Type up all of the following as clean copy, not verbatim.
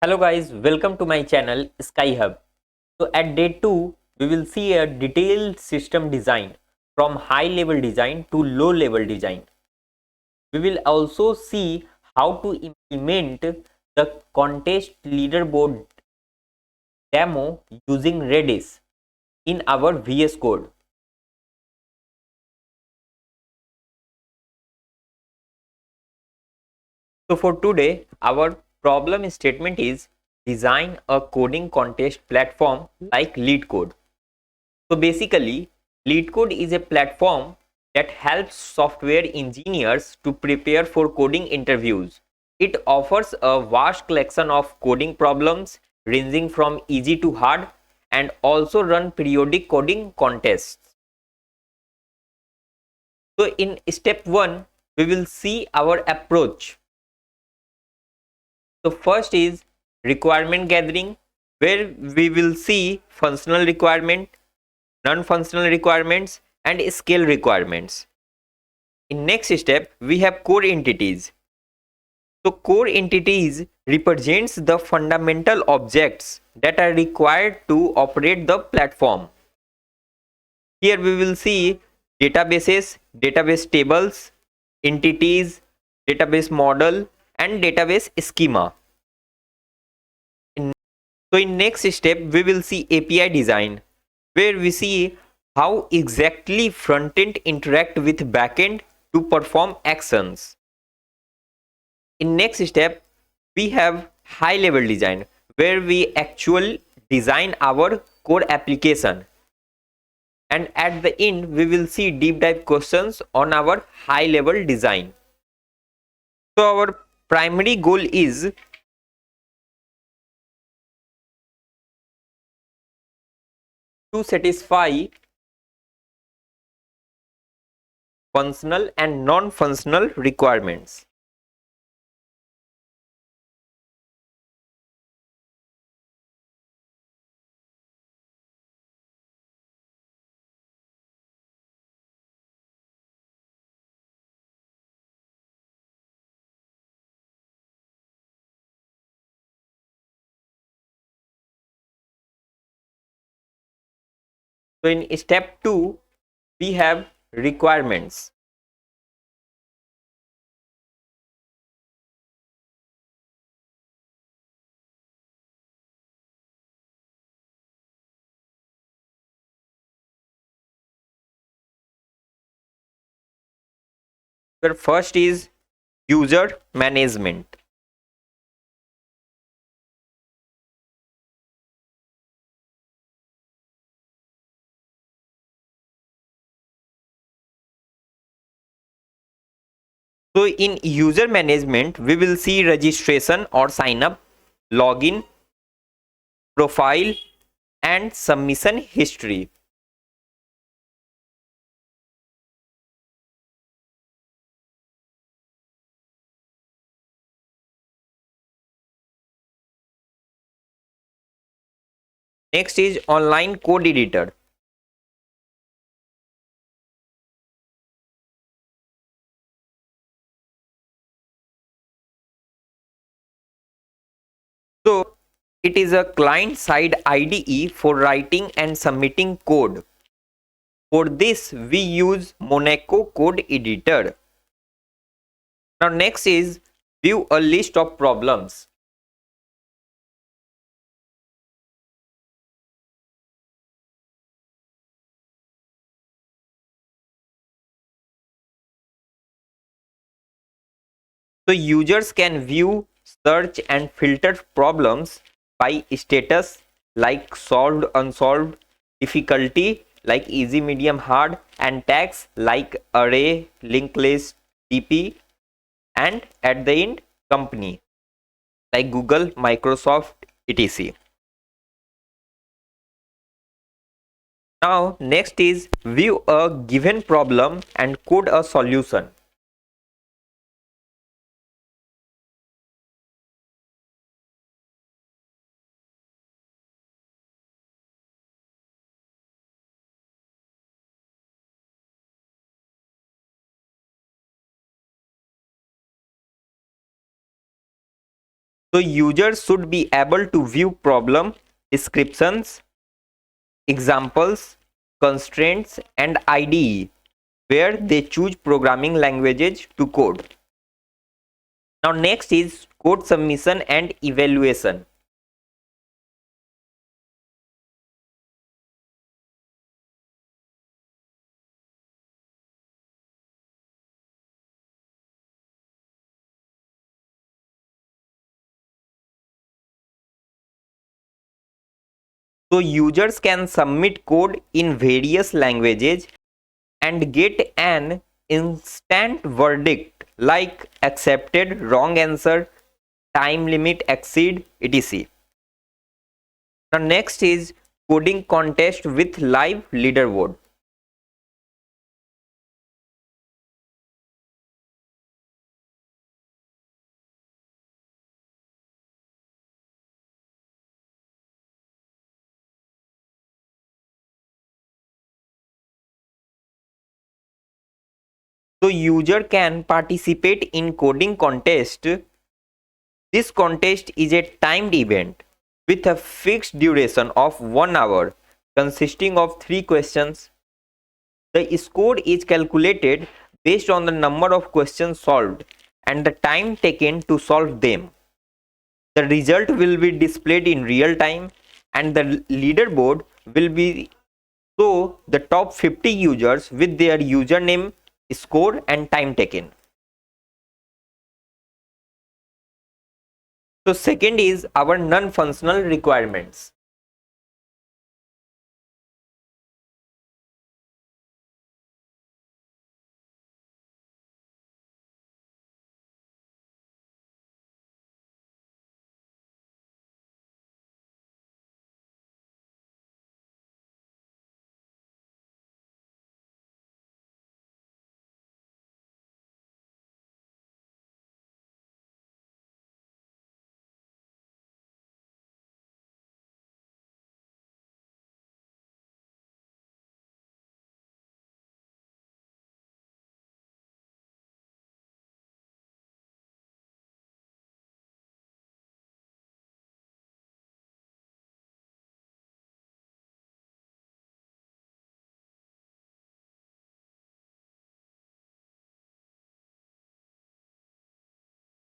Hello guys, welcome to my channel Sky Hub. So at day 2, we will see a detailed system design from high level design to low level design. We will also see how to implement the contest leaderboard demo using Redis in our VS Code. So for today, our problem statement is design a coding contest platform like LeetCode. So basically, LeetCode is a platform that helps software engineers to prepare for coding interviews. It offers a vast collection of coding problems ranging from easy to hard and also run periodic coding contests. So in step 1, we will see our approach. So first is requirement gathering, where we will see functional requirement, non-functional requirements and scale requirements. In next step, we have core entities. So core entities represents the fundamental objects that are required to operate the platform. Here we will see databases, database tables, entities, database model and database schema. So in next step, we will see API design, where we see how exactly frontend interact with backend to perform actions. In next step, we have high level design, where we actually design our core application. And at the end, we will see deep dive questions on our high level design. So our primary goal is to satisfy functional and non-functional requirements. So in step 2, we have requirements. The first is user management. So in user management, we will see registration or sign up, login, profile and submission history. Next is online code editor. So it is a client side IDE for writing and submitting code. For this, we use Monaco Code Editor. Now next is view a list of problems. So users can view, search and filter problems by status like solved, unsolved, difficulty like easy, medium, hard and tags like array, linked list, TP and at the end company like Google, Microsoft, etc. Now next is view a given problem and code a solution. So users should be able to view problem descriptions, examples, constraints, and IDE where they choose programming languages to code. Now next is code submission and evaluation. So users can submit code in various languages and get an instant verdict like accepted, wrong answer, time limit exceed, etc. Now next is coding contest with live leaderboard. So user can participate in coding contest. This contest is a timed event with a fixed duration of 1 hour consisting of 3 questions. The score is calculated based on the number of questions solved and the time taken to solve them. The result will be displayed in real time and the leaderboard will be show the top 50 users with their username, score and time taken. So second is our non-functional requirements.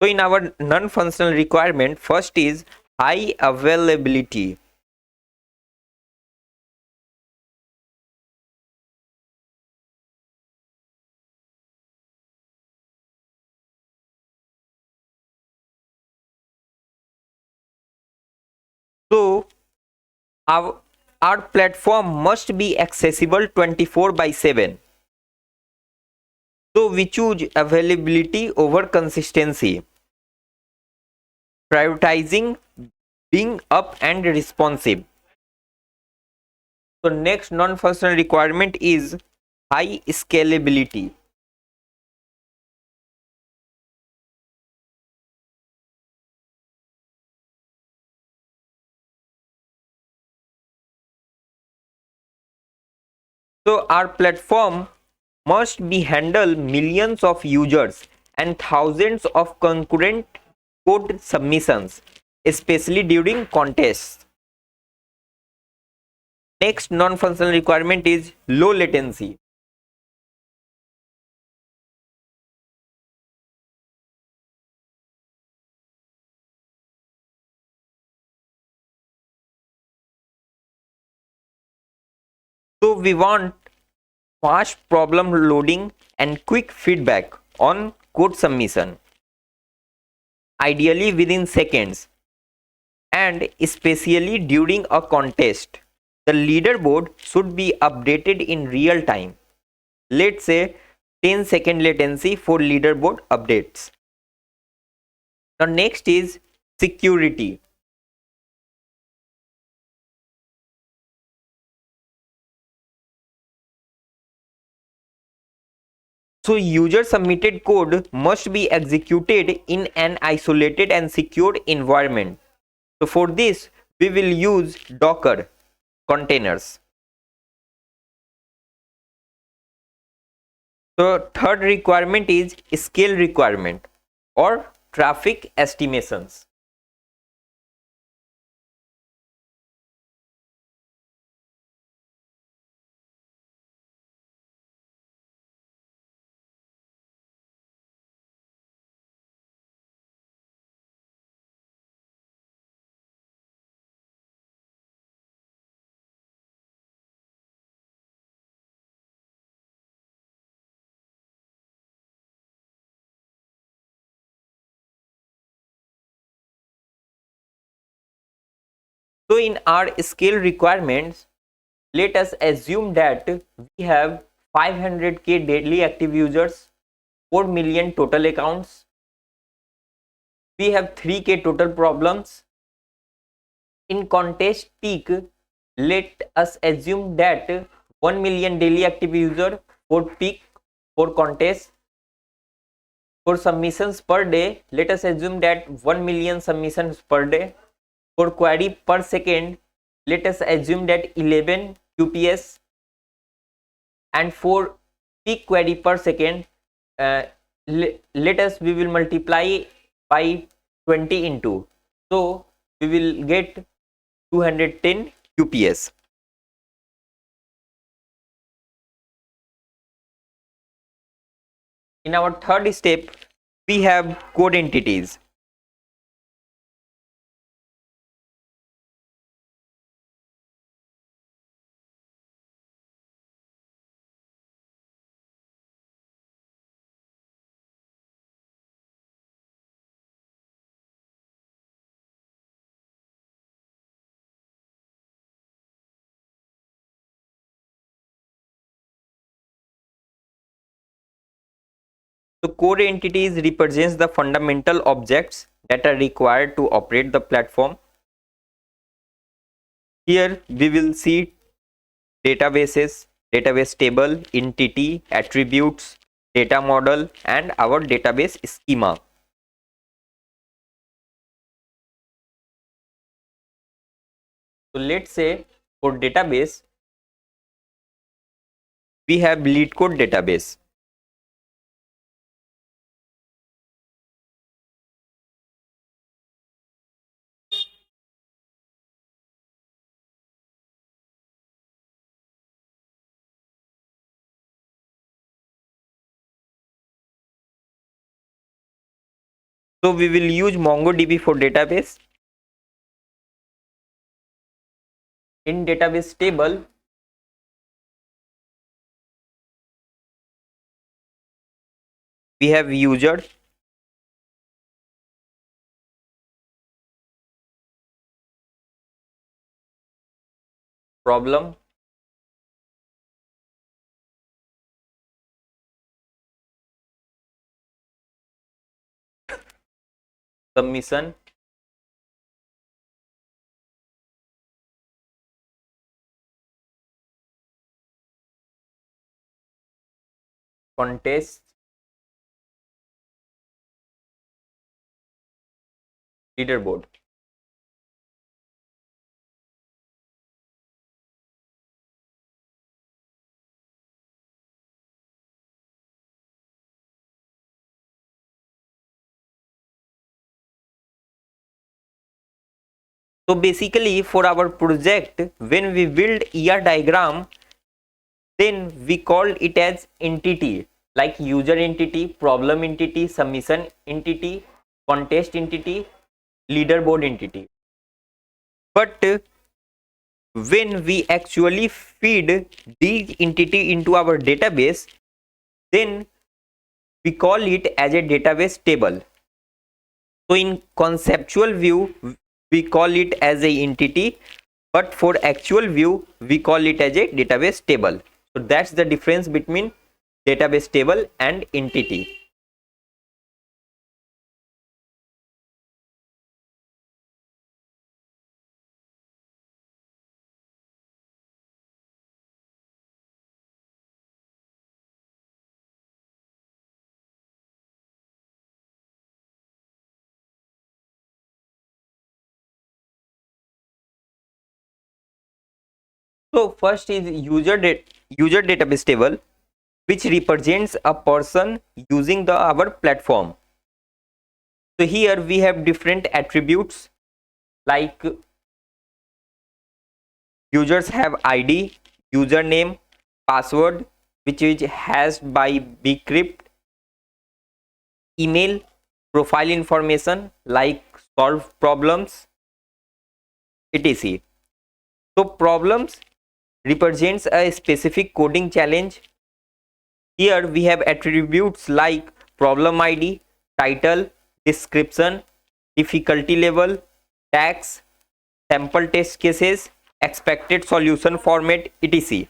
So in our non-functional requirement, first is high availability. So our, our platform must be accessible 24 by 7. So we choose availability over consistency, prioritizing being up and responsive. So next non-functional requirement is high scalability. So our platform must be handle millions of users and thousands of concurrent code submissions, especially during contests. Next non-functional requirement is low latency. So we want fast problem loading and quick feedback on code submission, ideally within seconds, and especially during a contest. The leaderboard should be updated in real time. Let's say 10-second latency for leaderboard updates. Now next is security. So user submitted code must be executed in an isolated and secured environment. So for this we will use Docker containers. So third requirement is scale requirement or traffic estimations. So in our scale requirements, let us assume that we have 500k daily active users, 4 million total accounts, we have 3k total problems. In contest peak, let us assume that 1 million daily active user, 4 peak, 4 contests. For submissions per day, let us assume that 1 million submissions per day. For query per second, let us assume that 11 QPS. And for peak query per second, let us we will multiply by 20 into, so we will get 210 QPS. In our third step, we have code entities. So code entities represents the fundamental objects that are required to operate the platform. Here we will see databases, database table, entity, attributes, data model, and our database schema. So let's say for database, we have LeetCode database. So we will use MongoDB for database. In database table, we have user, problem, submission, contest, leaderboard. So basically for our project, when we build ER diagram, then we call it as entity, like user entity, problem entity, submission entity, contest entity, leaderboard entity. But when we actually feed these entity into our database, then we call it as a database table. So in conceptual view, we call it as a entity, but for actual view, we call it as a database table. So that's the difference between database table and entity. So first is user database table, which represents a person using our platform. So here we have different attributes, like users have ID, username, password, which is hashed by bcrypt, email, profile information like solve problems, etc. So problems represents a specific coding challenge. Here we have attributes like problem ID, title, description, difficulty level, tags, sample test cases, expected solution format, etc.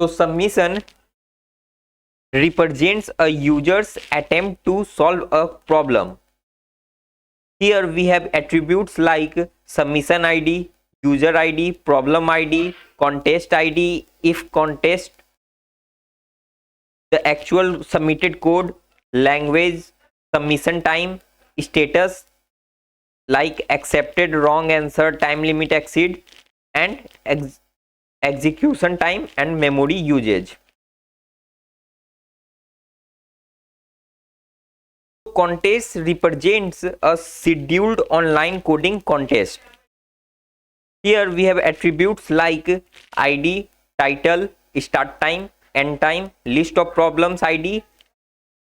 So submission represents a user's attempt to solve a problem. Here we have attributes like submission ID, user ID, problem ID, contest ID, if contest, the actual submitted code, language, submission time, status like accepted, wrong answer, time limit exceed, and execution time and memory usage. Contest represents a scheduled online coding contest. Here we have attributes like ID, title, start time, end time, list of problems ID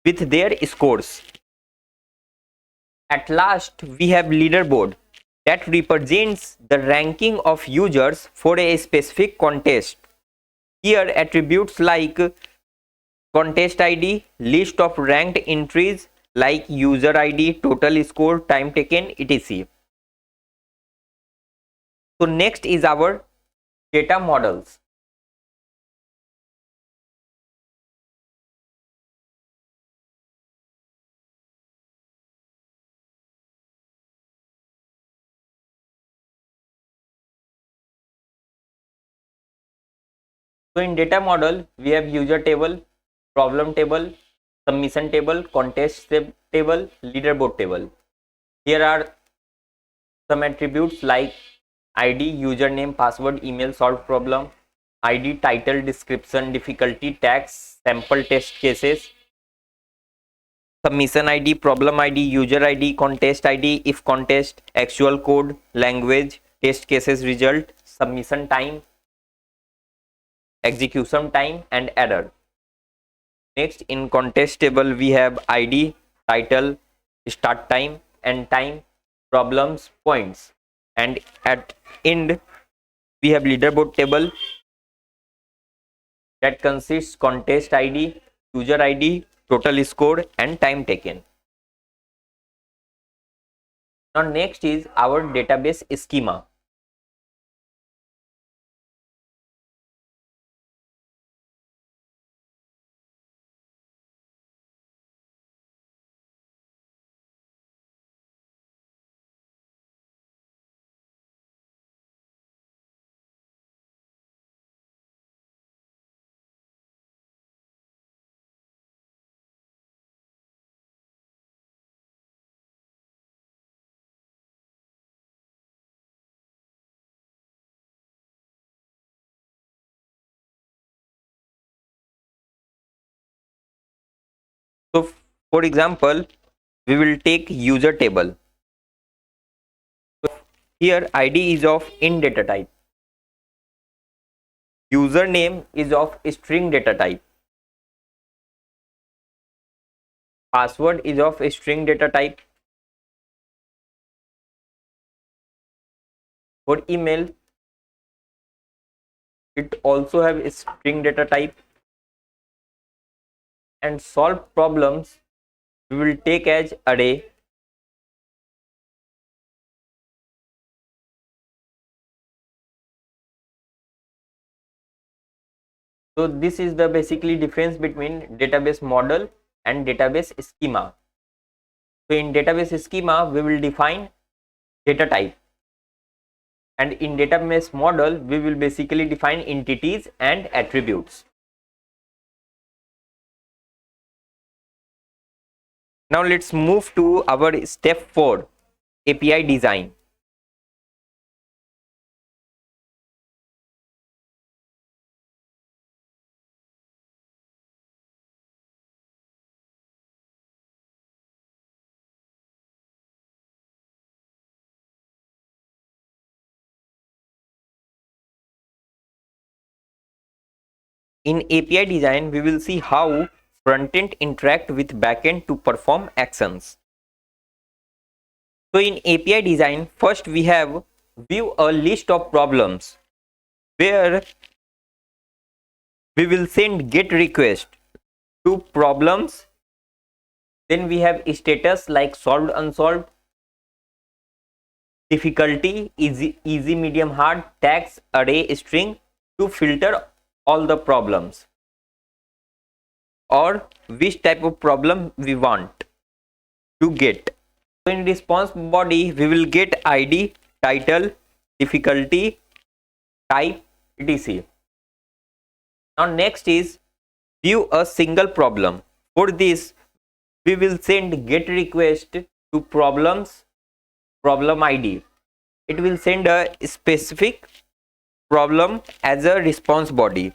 with their scores. At last, we have leaderboard that represents the ranking of users for a specific contest. Here attributes like contest ID, list of ranked entries like user ID, total score, time taken, etc. So next is our data models. So in data model, we have user table, problem table, submission table, contest table, leaderboard table. Here are some attributes like ID, username, password, email, solved problem, ID, title, description, difficulty, tags, sample test cases, submission ID, problem ID, user ID, contest ID, if contest, actual code, language, test cases result, submission time, execution time, and error. Next, in contest table, we have ID, title, start time, end time, problems, points, and at end we have leaderboard table that consists contest ID, user ID, total score, and time taken. Now next is our database schema. So for example, we will take user table. So here ID is of int data type. Username is of string data type. Password is of string data type. For email, it also have string data type. And solve problems we will take as array. So this is the basically difference between database model and database schema. So in database schema, we will define data type, and in database model, we will basically define entities and attributes. Now let's move to our step 4, API design. In API design, we will see how frontend interact with backend to perform actions. So in API design, first we have view a list of problems where we will send get request to problems. Then we have status like solved, unsolved. difficulty, easy, medium, hard, tags, array, string to filter all the problems or which type of problem we want to get. So in response body, we will get ID, title, difficulty, type, etc. Now next is view a single problem. For this, we will send get request to problem ID. It will send a specific problem as a response body,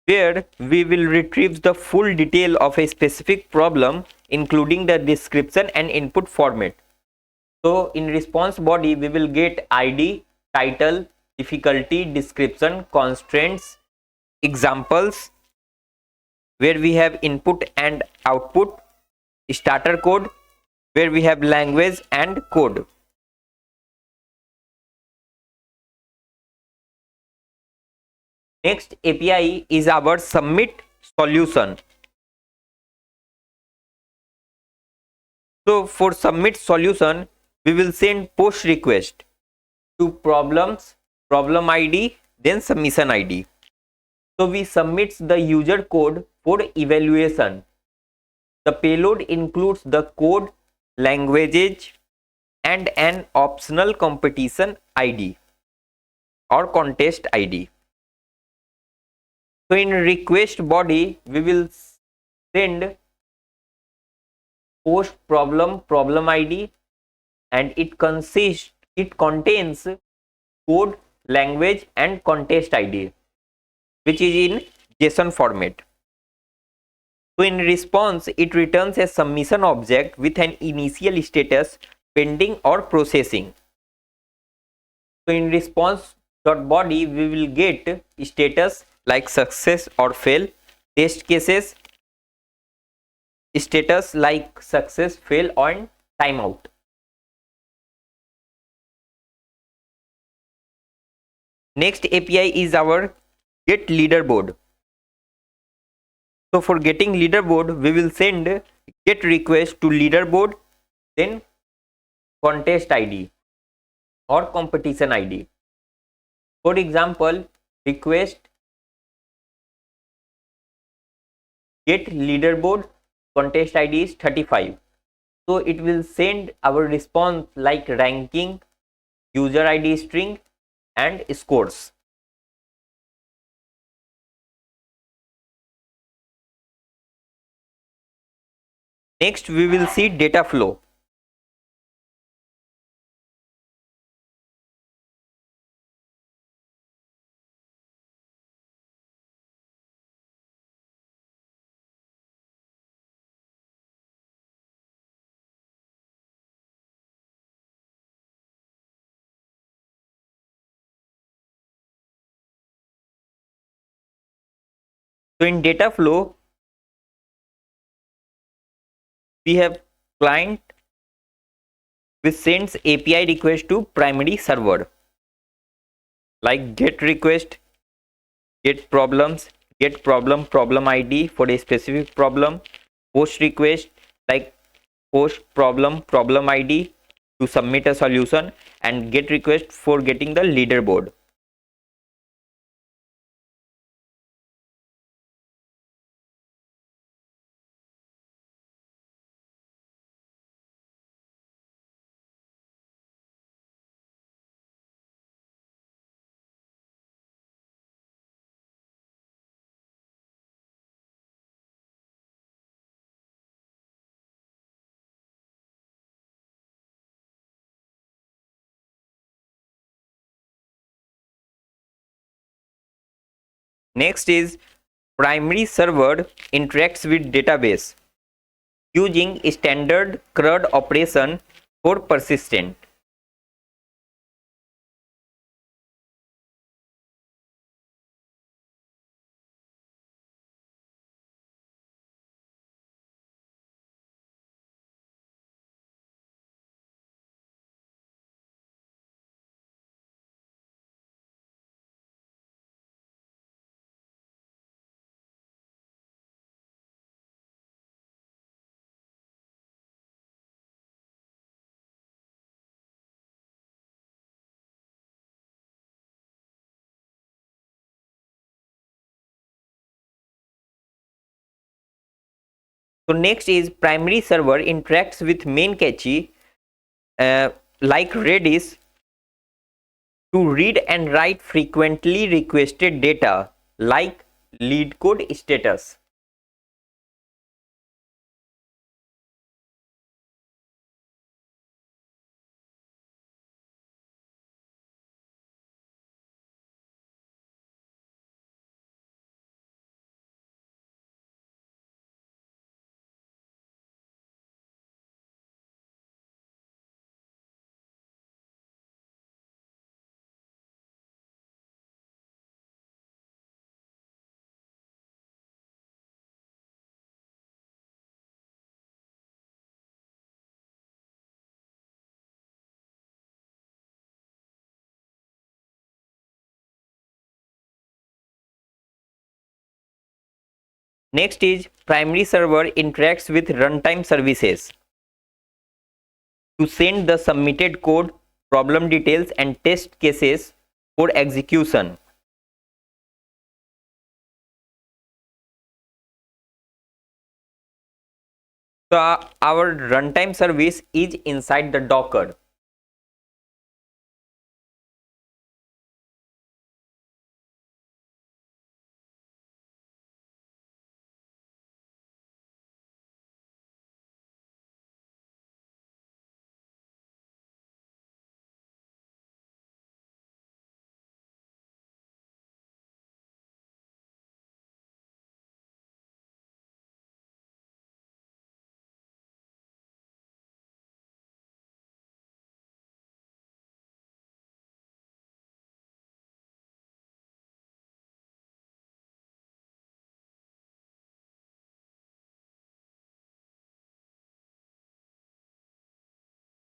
where we will retrieve the full detail of a specific problem including the description and input format. So in response body, we will get ID, title, difficulty, description, constraints, examples, where we have input and output, starter code, where we have language and code. Next API is our submit solution. So for submit solution, we will send push request to problem ID, then submission ID. So we submit the user code for evaluation. The payload includes the code, languages, and an optional competition ID or contest ID. So in request body, we will send post problem ID, and it contains code, language, and contest ID, which is in JSON format. So in response, it returns a submission object with an initial status pending or processing. So in response.body, we will get status like success or fail, test cases, status like success, fail, and timeout. Next API is our get leaderboard. So for getting leaderboard, we will send get request to leaderboard, then contest ID or competition ID. For example, request get leaderboard, contest ID is 35. So it will send our response like ranking, user ID string, and scores. Next, we will see data flow. So in data flow, we have client which sends API request to primary server like get request, get problems, get problem ID for a specific problem, post request like post problem ID to submit a solution, and get request for getting the leaderboard. Next is primary server interacts with database using standard CRUD operation for persistent. So next is primary server interacts with main cache like Redis to read and write frequently requested data like lead code status. Next is primary server interacts with runtime services to send the submitted code, problem details and test cases for execution. So our runtime service is inside the Docker.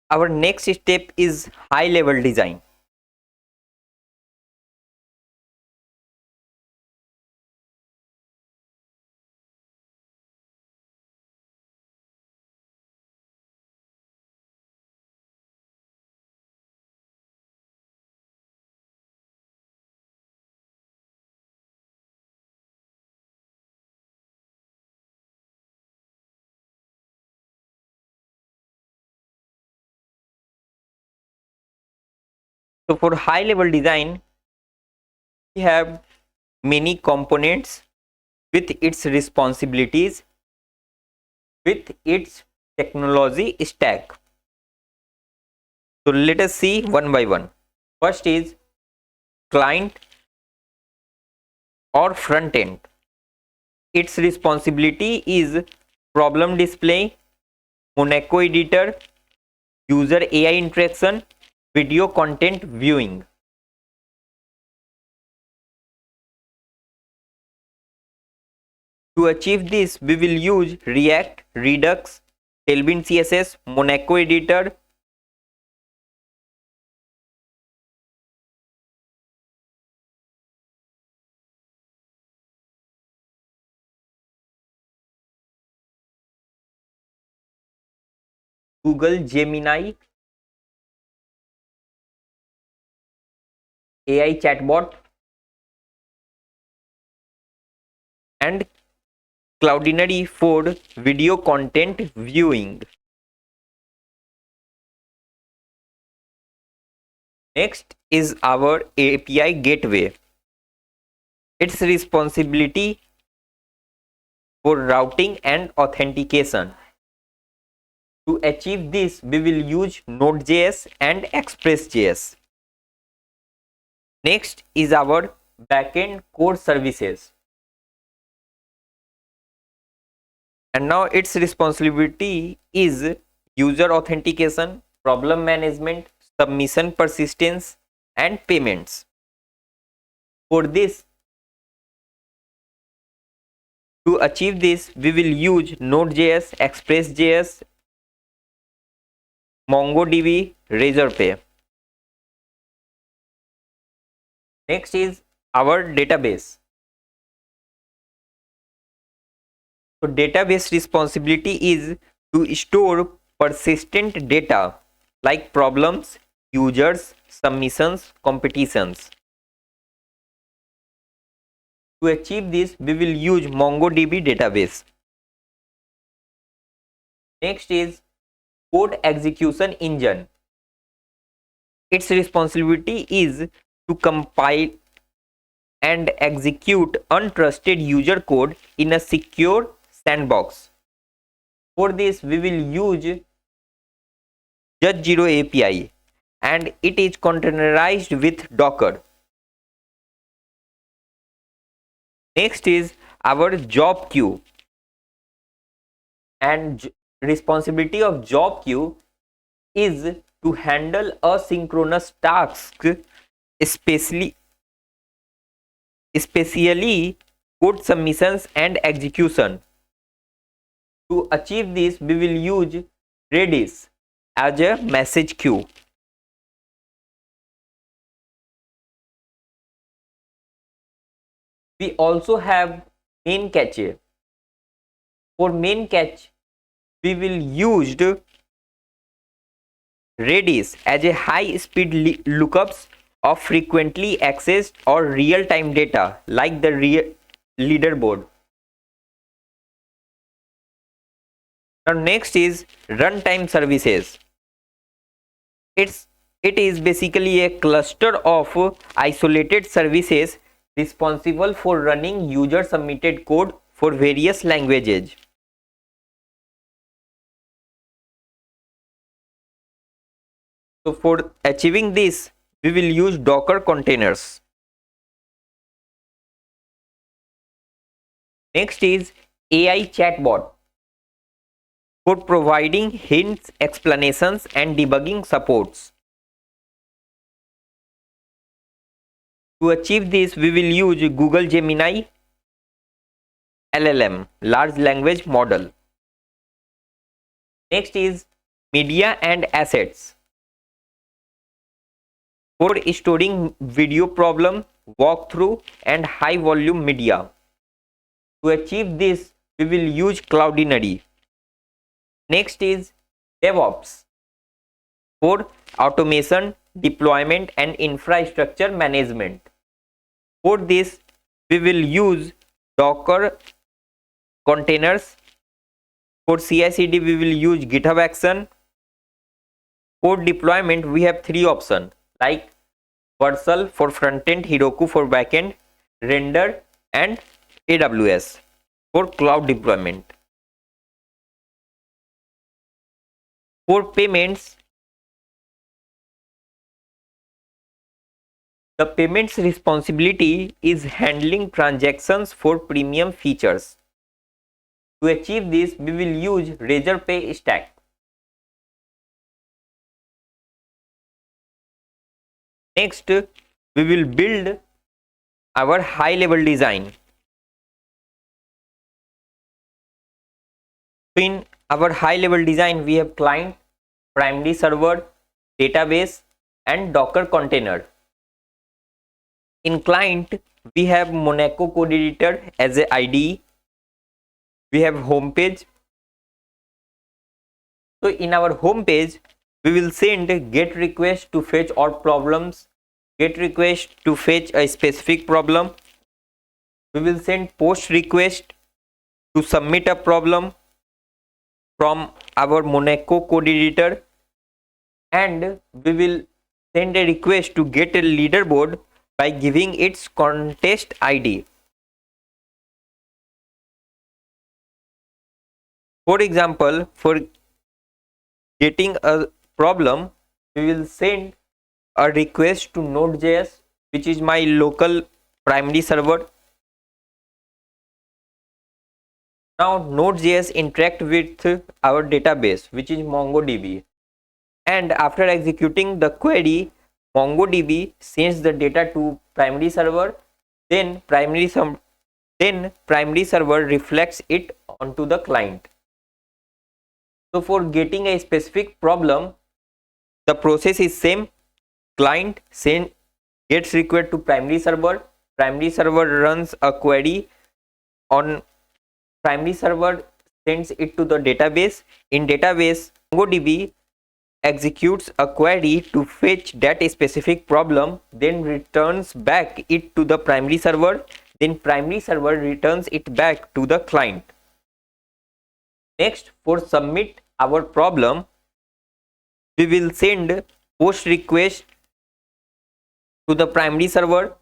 Our next step is high level design. So for high level design, we have many components with its responsibilities, with its technology stack. So let us see one by one. First is client or front end. Its responsibility is problem display, Monaco editor, user AI interaction, video content viewing. To achieve this, we will use React, Redux, Tailwind CSS, Monaco editor, Google Gemini, AI chatbot, and Cloudinary for video content viewing. Next is our API gateway. Its responsibility for routing and authentication. To achieve this, we will use Node.js and Express.js. Next is our backend core services. And now its responsibility is user authentication, problem management, submission persistence, and payments. For this, to achieve this, we will use Node.js, Express.js, MongoDB, Razorpay. Next is our database. So database responsibility is to store persistent data like problems, users, submissions, competitions. To achieve this, we will use MongoDB database. Next is code execution engine. Its responsibility is to compile and execute untrusted user code in a secure sandbox. For this, we will use Just Zero API and it is containerized with Docker. Next is our job queue. And responsibility of job queue is to handle asynchronous tasks, especially code submissions and execution. To achieve this, we will use Redis as a message queue. We also have main cache. For main cache, we will use Redis as a high-speed lookups of frequently accessed or real-time data like the leaderboard. Now next is runtime services. It is basically a cluster of isolated services responsible for running user submitted code for various languages. So for achieving this, we will use Docker containers. Next is AI chatbot for providing hints, explanations, and debugging supports. To achieve this, we will use Google Gemini LLM, large language model. Next is media and assets. For storing video problem, walkthrough, and high volume media. To achieve this, we will use Cloudinary. Next is DevOps for automation, deployment, and infrastructure management. For this, we will use Docker containers. For CI/CD, we will use GitHub Action. For deployment, we have three options like Vercel for front-end, Heroku for backend, Render, and AWS for cloud deployment. For payments, the payments responsibility is handling transactions for premium features. To achieve this, we will use Razorpay stack. Next, we will build our high-level design. In our high-level design, we have client, primary server, database, and Docker container. In client, we have Monaco Code Editor as a IDE. We have home page. So in our home page, we will send GET request to fetch all problems, GET request to fetch a specific problem. We will send POST request to submit a problem from our Monaco Code Editor, and we will send a request to get a leaderboard by giving its contest ID. For example, for getting a problem, we will send a request to Node.js, which is my local primary server. Now Node.js interact with our database, which is MongoDB, and after executing the query, MongoDB sends the data to primary server, then primary server reflects it onto the client. So for getting a specific problem, the process is same. Client gets request to primary server runs a query on primary server, sends it to the database. In database, MongoDB executes a query to fetch that specific problem, then returns back it to the primary server, then primary server returns it back to the client. Next, for submit our problem, we will send post request to the primary server.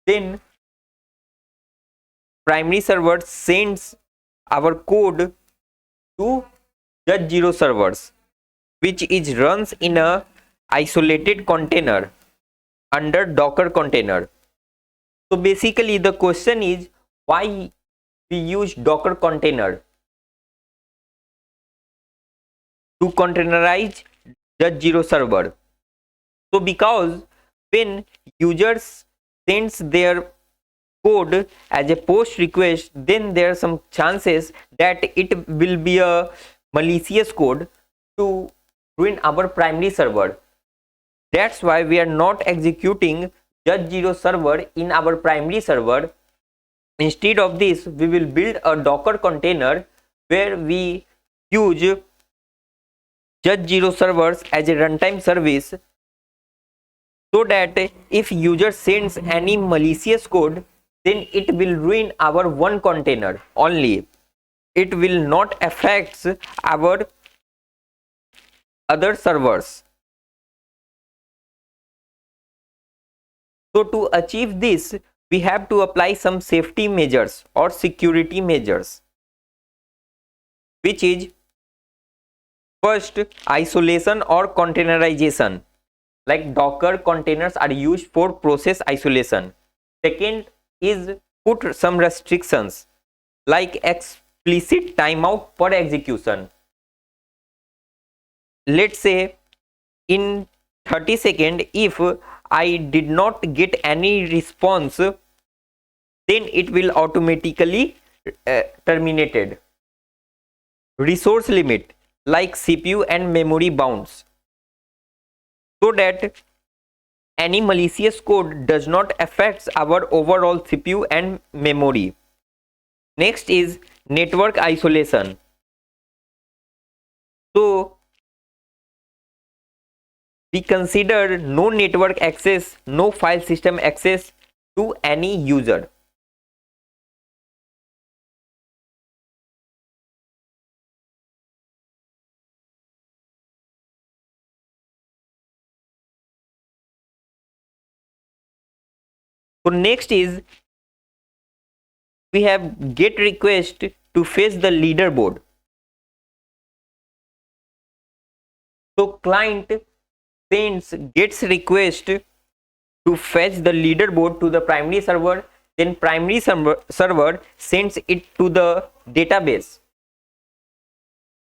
Then primary server sends our code to Judge 0 servers, which is runs in a isolated container under Docker container. So basically the question is, why we use Docker container to containerize Judge 0 server? So because when users sends their code as a post request, then there are some chances that it will be a malicious code to ruin our primary server. That's why we are not executing Judge 0 server in our primary server. Instead of this, we will build a Docker container where we use Judge 0 servers as a runtime service, so that if user sends any malicious code, then it will ruin our one container only. It will not affect our other servers. So to achieve this, we have to apply some safety measures or security measures, which is first, isolation or containerization. Like Docker containers are used for process isolation. Second is put some restrictions like explicit timeout per execution. Let's say in 30 seconds, if I did not get any response, then it will automatically terminated. Resource limit like CPU and memory bounds, so that any malicious code does not affect our overall CPU and memory. Next is network isolation. So we consider no network access, no file system access to any user. So next is we have get request to fetch the leaderboard. So client sends gets request to fetch the leaderboard to the primary server, then primary server sends it to the database,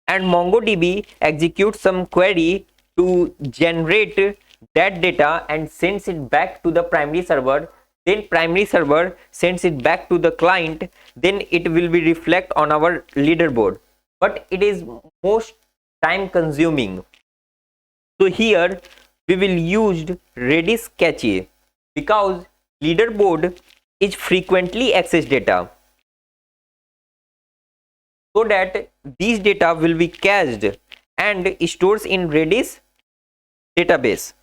and MongoDB executes some query to generate that data and sends it back to the primary server. Then primary server sends it back to the client, then it will be reflect on our leaderboard, but it is most time consuming. So here we will use Redis cache, because leaderboard is frequently accessed data, so that these data will be cached and stores in Redis database.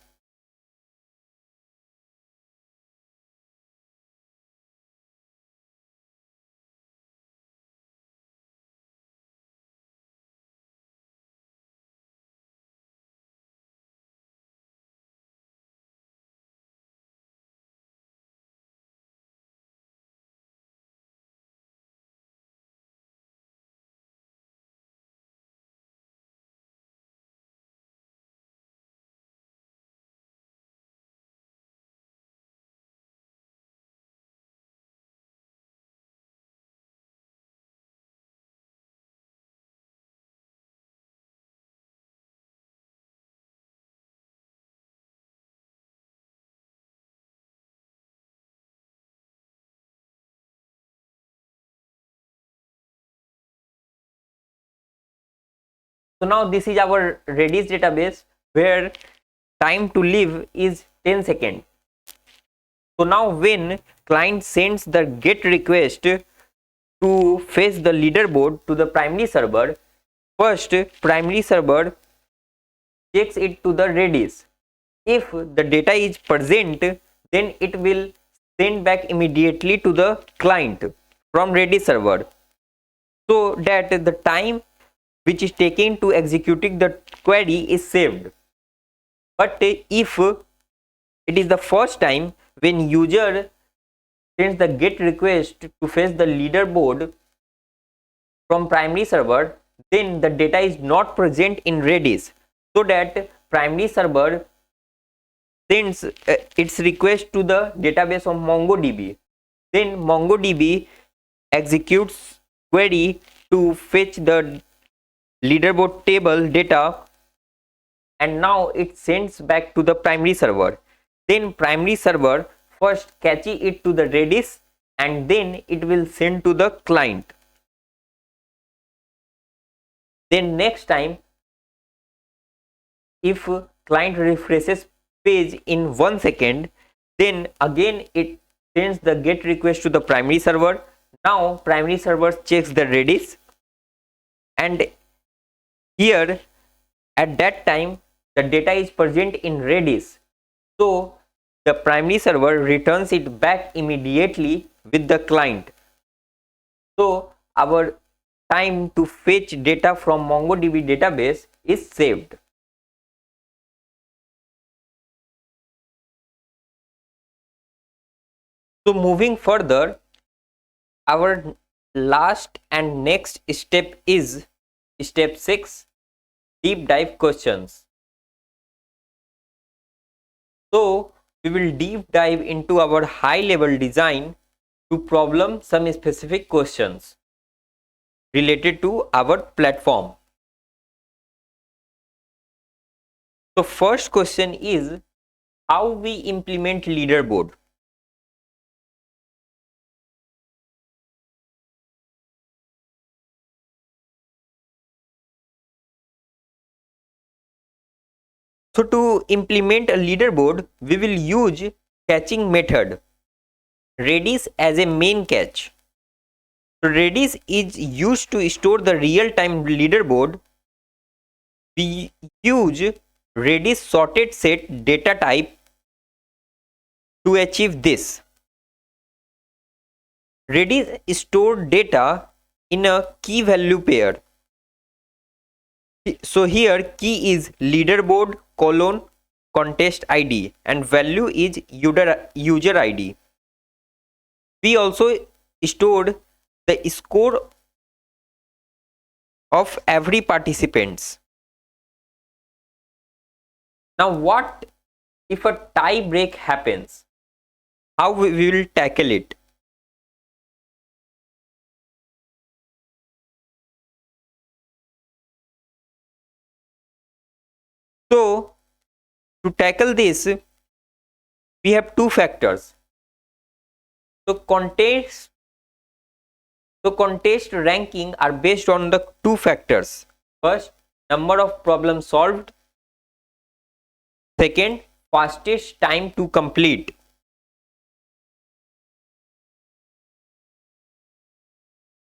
So now this is our Redis database where time to live is 10 seconds. So now when client sends the get request to fetch the leaderboard to the primary server, first primary server checks it to the Redis. If the data is present, then it will send back immediately to the client from Redis server, so that the time which is taken to executing the query is saved. But if it is the first time when user sends the GET request to fetch the leaderboard from primary server, then the data is not present in Redis, so that primary server sends its request to the database of MongoDB. Then MongoDB executes query to fetch the leaderboard table data, and now it sends back to the primary server. Then primary server first catches it to the Redis, and then it will send to the client. Then next time, if client refreshes page in 1 second, then again it sends the GET request to the primary server. Now primary server checks the Redis, and here at that time the data is present in Redis, so the primary server returns it back immediately with the client. So our time to fetch data from MongoDB database is saved. So moving further, our last and next step is step 6, deep dive questions. So we will deep dive into our high level design to problem some specific questions related to our platform. So first question is how we implement leaderboard. So to implement a leaderboard, we will use catching method, Redis as a main catch. So Redis is used to store the real-time leaderboard. We use Redis sorted set data type to achieve this. Redis store data in a key value pair. So here key is leaderboard colon contest ID and value is user ID. We also stored the score of every participants. Now what if a tie break happens? How we will tackle it? So to tackle this, we have two factors. So contest ranking are based on the two factors. First, number of problems solved. Second, fastest time to complete.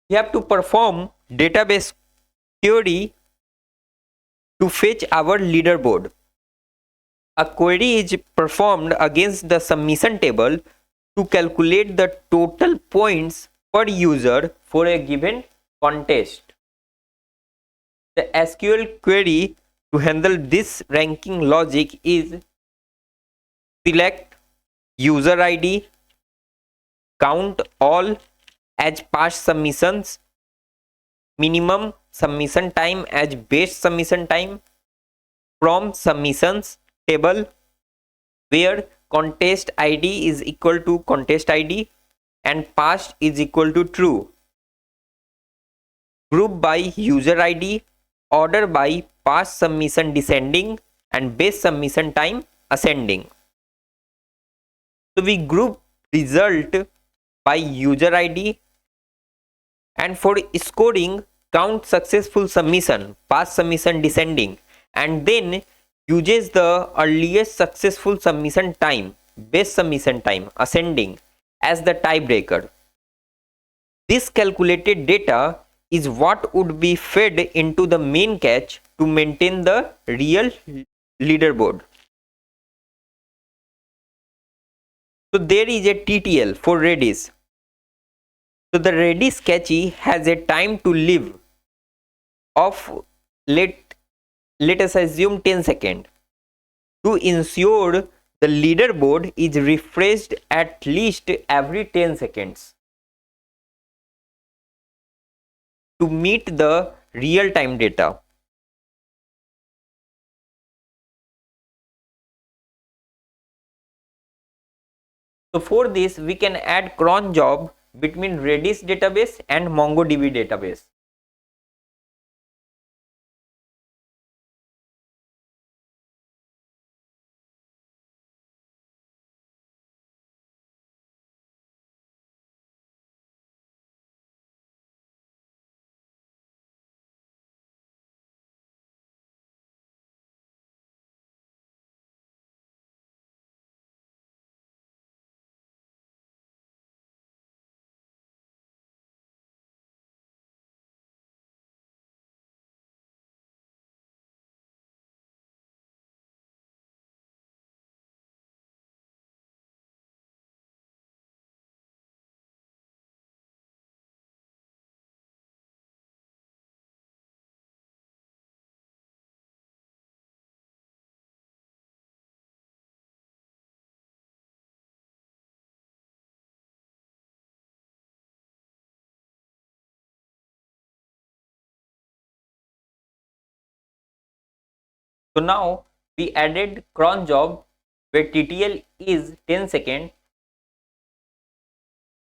We have to perform database query to fetch our leaderboard. A query is performed against the submission table to calculate the total points per user for a given contest. The SQL query to handle this ranking logic is select user ID, count all as past submissions, minimum submission time as base submission time, from submissions table where contest ID is equal to contest ID and past is equal to true. Group by user ID, order by past submission descending and base submission time ascending. So we group result by user ID, and for scoring count successful submission, past submission descending, and then uses the earliest successful submission time, base submission time ascending as the tiebreaker. This calculated data is what would be fed into the main cache to maintain the real leaderboard. So there is a TTL for Redis. So the Redis cache has a time to live of let us assume 10 seconds to ensure the leaderboard is refreshed at least every 10 seconds to meet the real time data. So for this we can add cron job between Redis database and MongoDB database. So now we added cron job where TTL is 10 seconds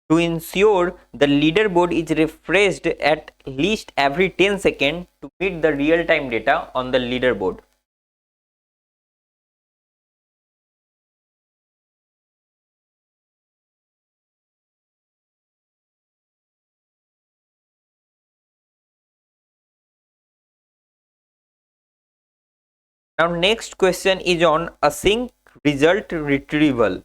to ensure the leaderboard is refreshed at least every 10 seconds to meet the real time data on the leaderboard. Now next question is on async result retrieval.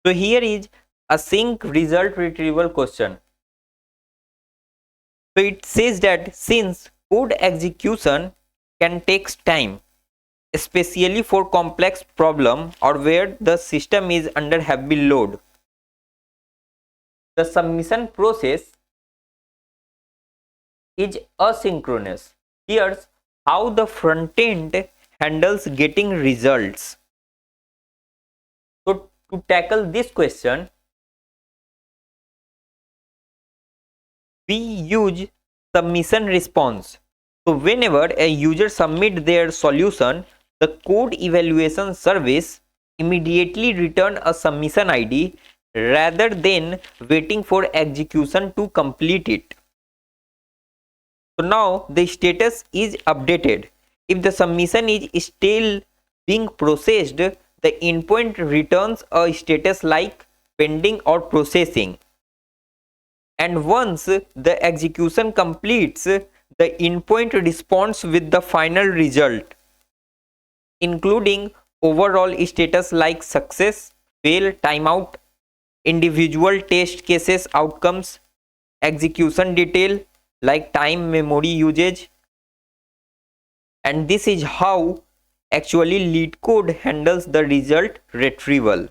So here is async result retrieval question. So it says that since code execution can take time, especially for complex problem or where the system is under heavy load, the submission process is asynchronous. Here's how the front end handles getting results. So to tackle this question, we use submission response. So whenever a user submit their solution, the code evaluation service immediately return a submission ID rather than waiting for execution to complete it. So now the status is updated. If the submission is still being processed, the endpoint returns a status like pending or processing. And once the execution completes, the endpoint responds with the final result, including overall status like success, fail, timeout, individual test cases outcomes, execution detail like time, memory usage. And this is how actually LeetCode handles the result retrieval.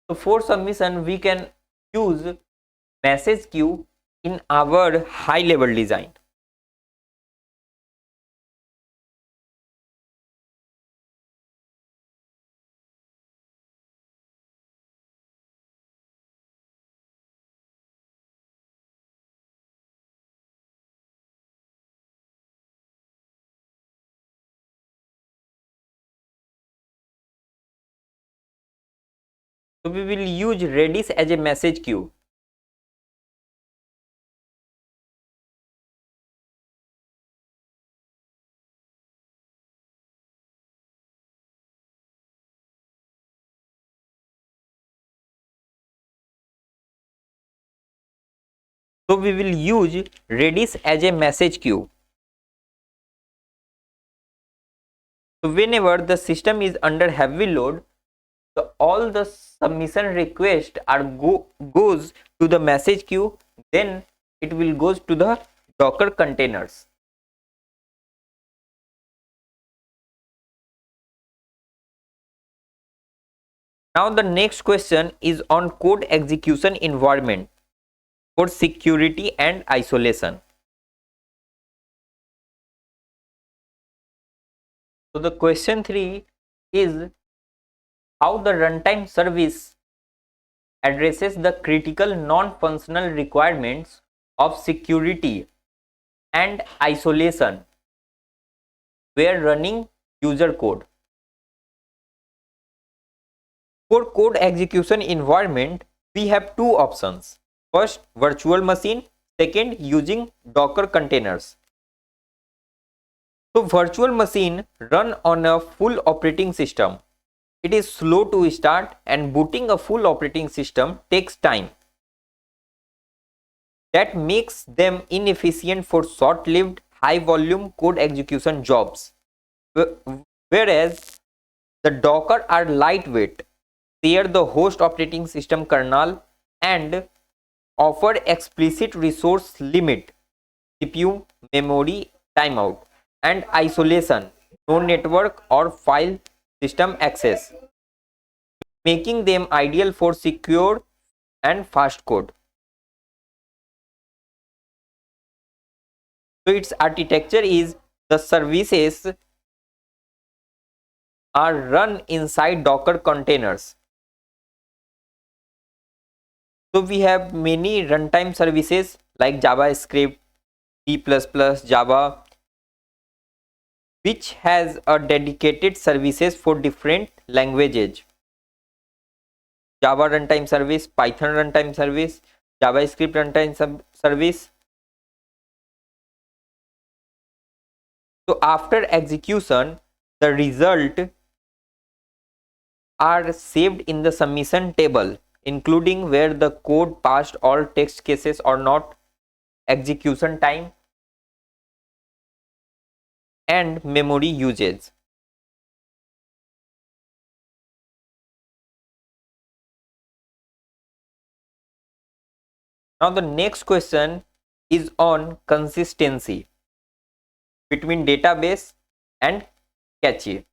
So for submission, we can use message queue in our high level design. So we will use Redis as a message queue. So we will use Redis as a message queue. So whenever the system is under heavy load, so all the submission requests are goes to the message queue, then it will goes to the Docker containers. Now the next question is on code execution environment for security and isolation. So the question 3 is how the runtime service addresses the critical non-functional requirements of security and isolation where running user code. For code execution environment, we have two options. First, virtual machine. Second, using Docker containers. So virtual machine run on a full operating system. It is slow to start and booting a full operating system takes time. That makes them inefficient for short-lived, high-volume code execution jobs. Whereas the Docker are lightweight, share the host operating system kernel, and offer explicit resource limit, CPU, memory, timeout, and isolation, no network or file system access, making them ideal for secure and fast code. So its architecture is the services are run inside Docker containers. So we have many runtime services like JavaScript, C++, Java, which has a dedicated services for different languages. Java runtime service, Python runtime service, JavaScript runtime service. So after execution, the result are saved in the submission table, including where the code passed all text cases or not, execution time, and memory usage. Now the next question is on consistency between database and cache.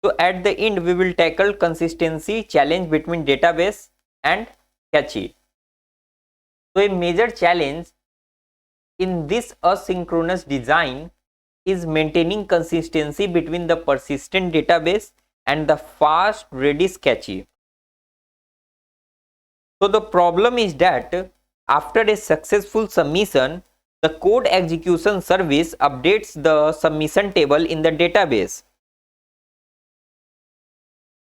So at the end we will tackle consistency challenge between database and cache. So a major challenge in this asynchronous design is maintaining consistency between the persistent database and the fast Redis cache. So the problem is that after a successful submission, the code execution service updates the submission table in the database.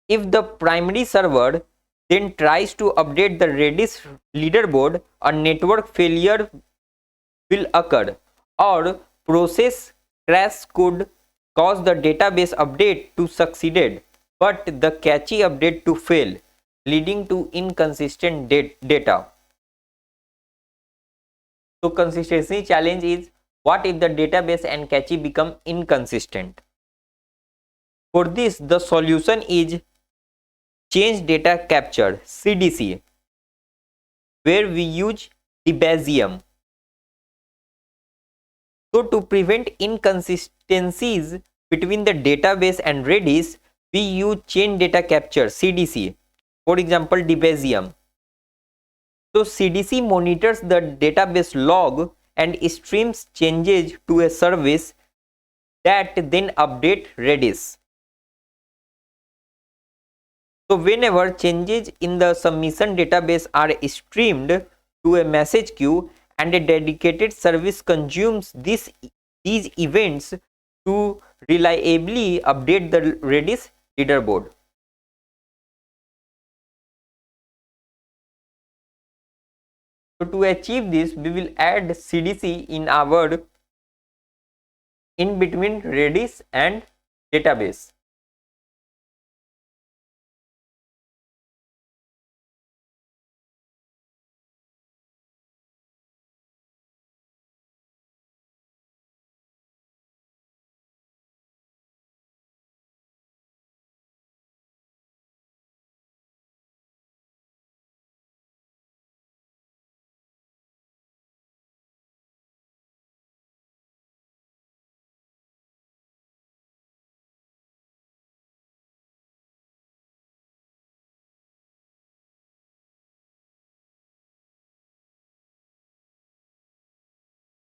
If the primary server then tries to update the Redis leaderboard, a network failure will occur or process crash could cause the database update to succeed but the cache update to fail, leading to inconsistent data. So consistency challenge is what if the database and cache become inconsistent? For this, the solution is change data capture CDC, where we use Debezium. So to prevent inconsistencies between the database and Redis, we use chain data capture CDC. For example, Debezium. So CDC monitors the database log and streams changes to a service that then update Redis. So whenever changes in the submission database are streamed to a message queue and a dedicated service consumes these events to reliably update the Redis leaderboard. So to achieve this, we will add CDC in our in between Redis and database.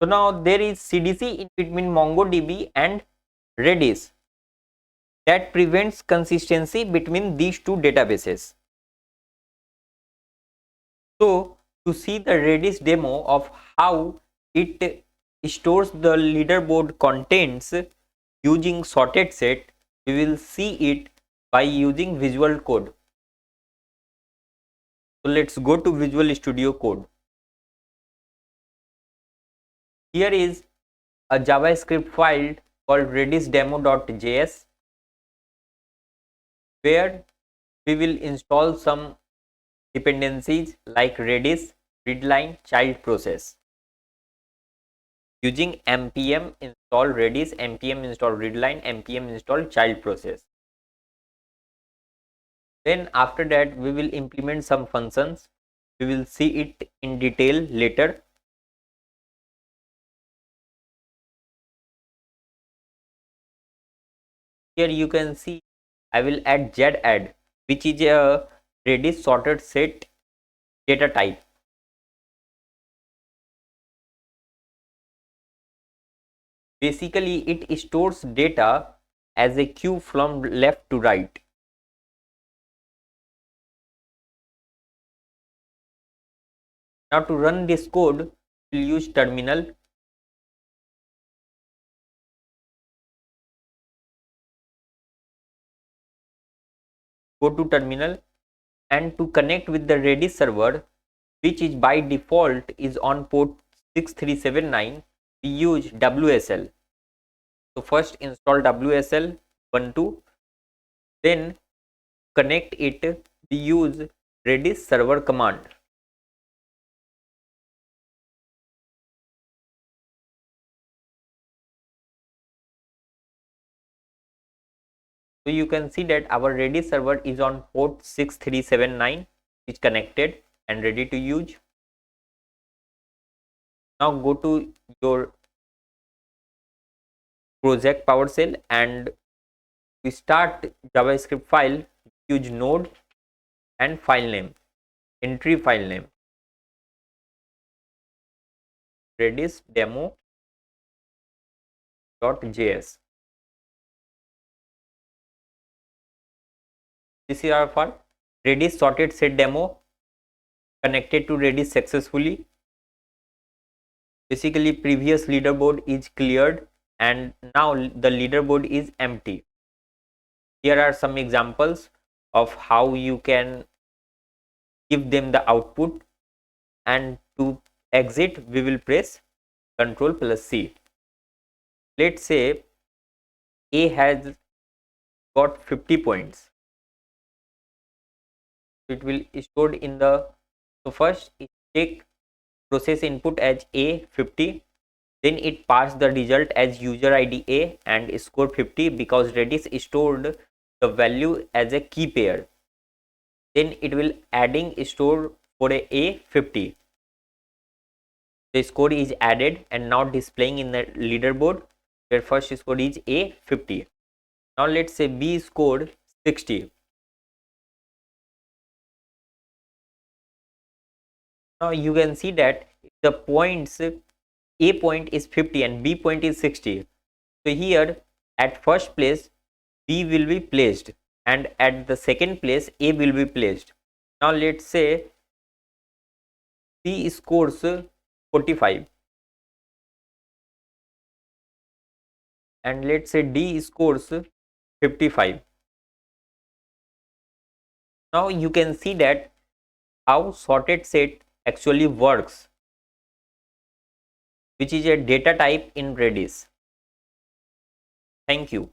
So now there is CDC in between MongoDB and Redis that prevents consistency between these two databases. So to see the Redis demo of how it stores the leaderboard contents using sorted set, we will see it by using Visual Code. So let's go to Visual Studio Code. Here is a JavaScript file called redisdemo.js where we will install some dependencies like Redis, readline, child process. Using npm install Redis, npm install readline, npm install child process. Then after that we will implement some functions. We will see it in detail later. Here you can see I will add zadd, which is a Redis sorted set data type. Basically it stores data as a queue from left to right. Now to run this code, we'll use terminal. Go to terminal, and to connect with the Redis server, which is by default is on port 6379, we use WSL. So first install WSL Ubuntu, then connect it. We use Redis server command. So you can see that our Redis server is on port 6379, is connected and ready to use. Now go to your project PowerShell and we start JavaScript file. Use node and file name, entry file name, Redis demo.js. This is our file. Redis sorted set demo connected to Redis successfully. Basically previous leaderboard is cleared and now the leaderboard is empty. Here are some examples of how you can give them the output, and to exit we will press Ctrl+C. Let's say A has got 50 points. It will stored in the, so first it take process input as A 50, then it passed the result as user ID A and score 50 because Redis stored the value as a key pair. Then it will adding store for a 50. The score is added and now displaying in the leaderboard where first score is A 50. Now let's say B scored 60. Now you can see that the points, A point is 50 and B point is 60. So here at first place B will be placed and at the second place A will be placed. Now let's say C scores 45 and let's say D scores 55. Now you can see that how sorted set actually works, which is a data type in Redis. Thank you.